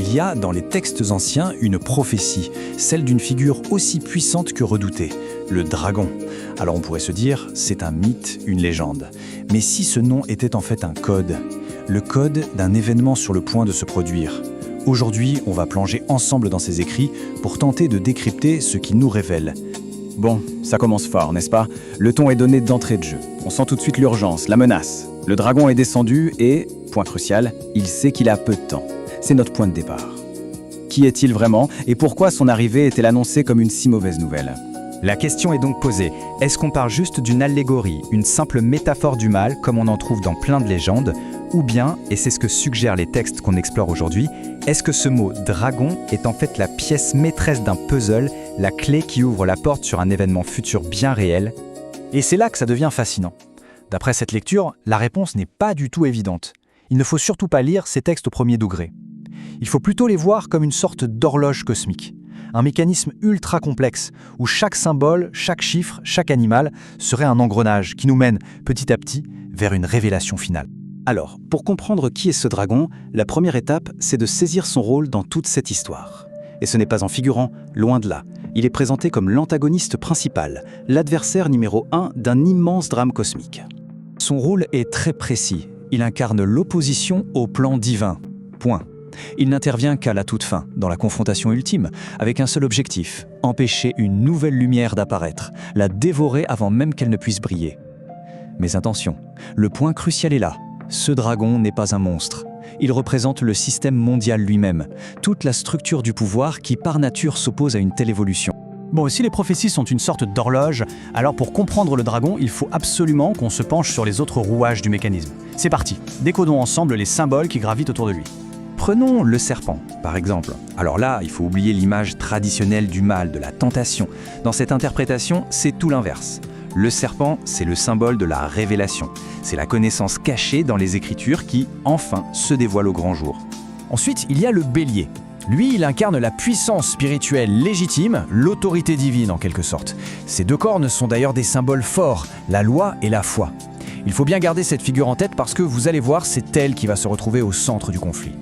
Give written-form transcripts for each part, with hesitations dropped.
Il y a dans les textes anciens une prophétie, celle d'une figure aussi puissante que redoutée, le dragon. Alors on pourrait se dire, c'est un mythe, une légende. Mais si ce nom était en fait un code, le code d'un événement sur le point de se produire. Aujourd'hui, on va plonger ensemble dans ces écrits pour tenter de décrypter ce qu'ils nous révèlent. Bon, ça commence fort, n'est-ce pas? Le ton est donné d'entrée de jeu. On sent tout de suite l'urgence, la menace. Le dragon est descendu et, point crucial, il sait qu'il a peu de temps. C'est notre point de départ. Qui est-il vraiment et pourquoi son arrivée est-elle annoncée comme une si mauvaise nouvelle? La question est donc posée, est-ce qu'on parle juste d'une allégorie, une simple métaphore du mal comme on en trouve dans plein de légendes, ou bien, et c'est ce que suggèrent les textes qu'on explore aujourd'hui, est-ce que ce mot « dragon » est en fait la pièce maîtresse d'un puzzle, la clé qui ouvre la porte sur un événement futur bien réel? Et c'est là que ça devient fascinant. D'après cette lecture, la réponse n'est pas du tout évidente. Il ne faut surtout pas lire ces textes au premier degré. Il faut plutôt les voir comme une sorte d'horloge cosmique. Un mécanisme ultra complexe, où chaque symbole, chaque chiffre, chaque animal serait un engrenage qui nous mène petit à petit vers une révélation finale. Alors, pour comprendre qui est ce dragon, la première étape, c'est de saisir son rôle dans toute cette histoire. Et ce n'est pas en figurant, loin de là. Il est présenté comme l'antagoniste principal, l'adversaire numéro 1 d'un immense drame cosmique. Son rôle est très précis. Il incarne l'opposition au plan divin. Point. Il n'intervient qu'à la toute fin, dans la confrontation ultime, avec un seul objectif, empêcher une nouvelle lumière d'apparaître, la dévorer avant même qu'elle ne puisse briller. Mais attention, le point crucial est là. Ce dragon n'est pas un monstre. Il représente le système mondial lui-même, toute la structure du pouvoir qui par nature s'oppose à une telle évolution. Bon, si les prophéties sont une sorte d'horloge, alors pour comprendre le dragon, il faut absolument qu'on se penche sur les autres rouages du mécanisme. C'est parti, décodons ensemble les symboles qui gravitent autour de lui. Prenons le serpent, par exemple. Alors là, il faut oublier l'image traditionnelle du mal, de la tentation. Dans cette interprétation, c'est tout l'inverse. Le serpent, c'est le symbole de la révélation. C'est la connaissance cachée dans les Écritures qui, enfin, se dévoile au grand jour. Ensuite, il y a le bélier. Lui, il incarne la puissance spirituelle légitime, l'autorité divine en quelque sorte. Ces deux cornes sont d'ailleurs des symboles forts, la loi et la foi. Il faut bien garder cette figure en tête parce que vous allez voir, c'est elle qui va se retrouver au centre du conflit.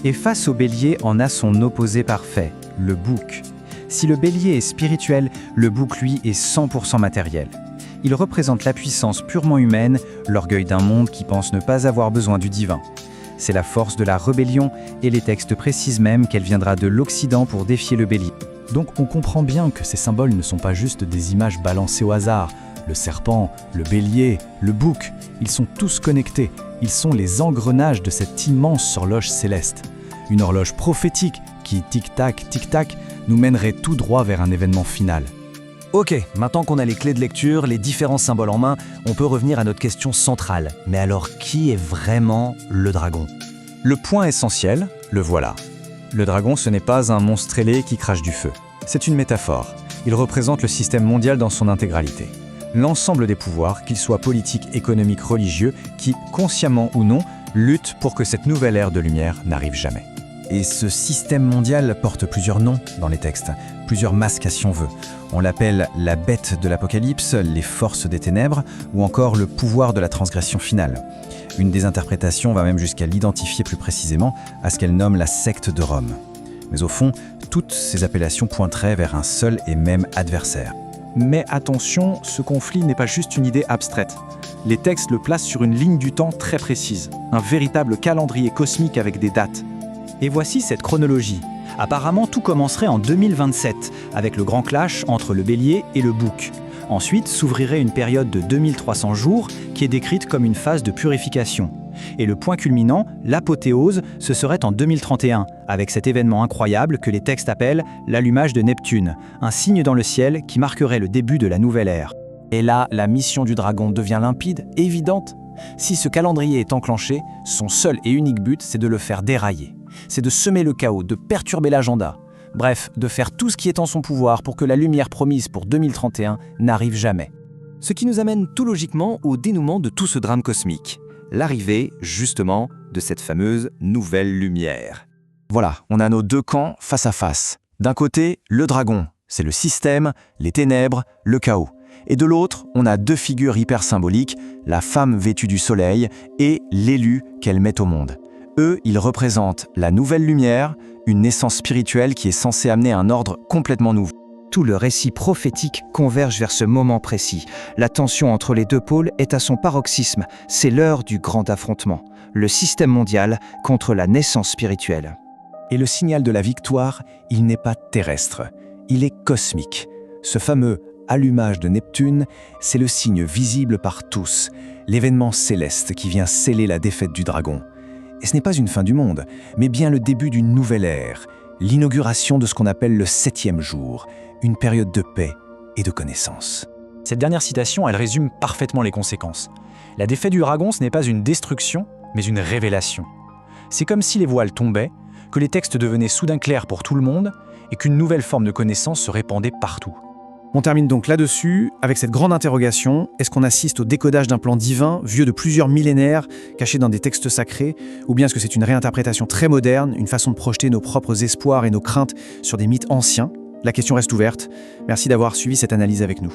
Et face au bélier, on a son opposé parfait, le bouc. Si le bélier est spirituel, le bouc, lui, est 100% matériel. Il représente la puissance purement humaine, l'orgueil d'un monde qui pense ne pas avoir besoin du divin. C'est la force de la rébellion et les textes précisent même qu'elle viendra de l'Occident pour défier le bélier. Donc on comprend bien que ces symboles ne sont pas juste des images balancées au hasard. Le serpent, le bélier, le bouc, ils sont tous connectés. Ils sont les engrenages de cette immense horloge céleste. Une horloge prophétique qui, tic-tac, tic-tac, nous mènerait tout droit vers un événement final. Ok, maintenant qu'on a les clés de lecture, les différents symboles en main, on peut revenir à notre question centrale. Mais alors, qui est vraiment le dragon? Le point essentiel, le voilà. Le dragon, ce n'est pas un monstre ailé qui crache du feu. C'est une métaphore. Il représente le système mondial dans son intégralité. L'ensemble des pouvoirs, qu'ils soient politiques, économiques, religieux, qui, consciemment ou non, luttent pour que cette nouvelle ère de lumière n'arrive jamais. Et ce système mondial porte plusieurs noms dans les textes, plusieurs masques si on veut. On l'appelle la bête de l'Apocalypse, les forces des ténèbres, ou encore le pouvoir de la transgression finale. Une des interprétations va même jusqu'à l'identifier plus précisément à ce qu'elle nomme la secte de Rome. Mais au fond, toutes ces appellations pointeraient vers un seul et même adversaire. Mais attention, ce conflit n'est pas juste une idée abstraite. Les textes le placent sur une ligne du temps très précise, un véritable calendrier cosmique avec des dates. Et voici cette chronologie. Apparemment, tout commencerait en 2027, avec le grand clash entre le bélier et le bouc. Ensuite, s'ouvrirait une période de 2300 jours, qui est décrite comme une phase de purification. Et le point culminant, l'apothéose, ce serait en 2031, avec cet événement incroyable que les textes appellent l'allumage de Neptune, un signe dans le ciel qui marquerait le début de la nouvelle ère. Et là, la mission du dragon devient limpide, évidente. Si ce calendrier est enclenché, son seul et unique but, c'est de le faire dérailler. C'est de semer le chaos, de perturber l'agenda. Bref, de faire tout ce qui est en son pouvoir pour que la lumière promise pour 2031 n'arrive jamais. Ce qui nous amène tout logiquement au dénouement de tout ce drame cosmique. L'arrivée, justement, de cette fameuse nouvelle lumière. Voilà, on a nos deux camps face à face. D'un côté, le dragon, c'est le système, les ténèbres, le chaos. Et de l'autre, on a deux figures hyper symboliques, la femme vêtue du soleil et l'élu qu'elle met au monde. Eux, ils représentent la nouvelle lumière, une naissance spirituelle qui est censée amener un ordre complètement nouveau. Tout le récit prophétique converge vers ce moment précis. La tension entre les deux pôles est à son paroxysme. C'est l'heure du grand affrontement. Le système mondial contre la naissance spirituelle. Et le signal de la victoire, il n'est pas terrestre, il est cosmique. Ce fameux allumage de Neptune, c'est le signe visible par tous, l'événement céleste qui vient sceller la défaite du dragon. Et ce n'est pas une fin du monde, mais bien le début d'une nouvelle ère, l'inauguration de ce qu'on appelle le 7e jour, une période de paix et de connaissance. Cette dernière citation, elle résume parfaitement les conséquences. La défaite du dragon, ce n'est pas une destruction, mais une révélation. C'est comme si les voiles tombaient, que les textes devenaient soudain clairs pour tout le monde et qu'une nouvelle forme de connaissance se répandait partout. On termine donc là-dessus, avec cette grande interrogation, est-ce qu'on assiste au décodage d'un plan divin, vieux de plusieurs millénaires, caché dans des textes sacrés, ou bien est-ce que c'est une réinterprétation très moderne, une façon de projeter nos propres espoirs et nos craintes sur des mythes anciens? La question reste ouverte. Merci d'avoir suivi cette analyse avec nous.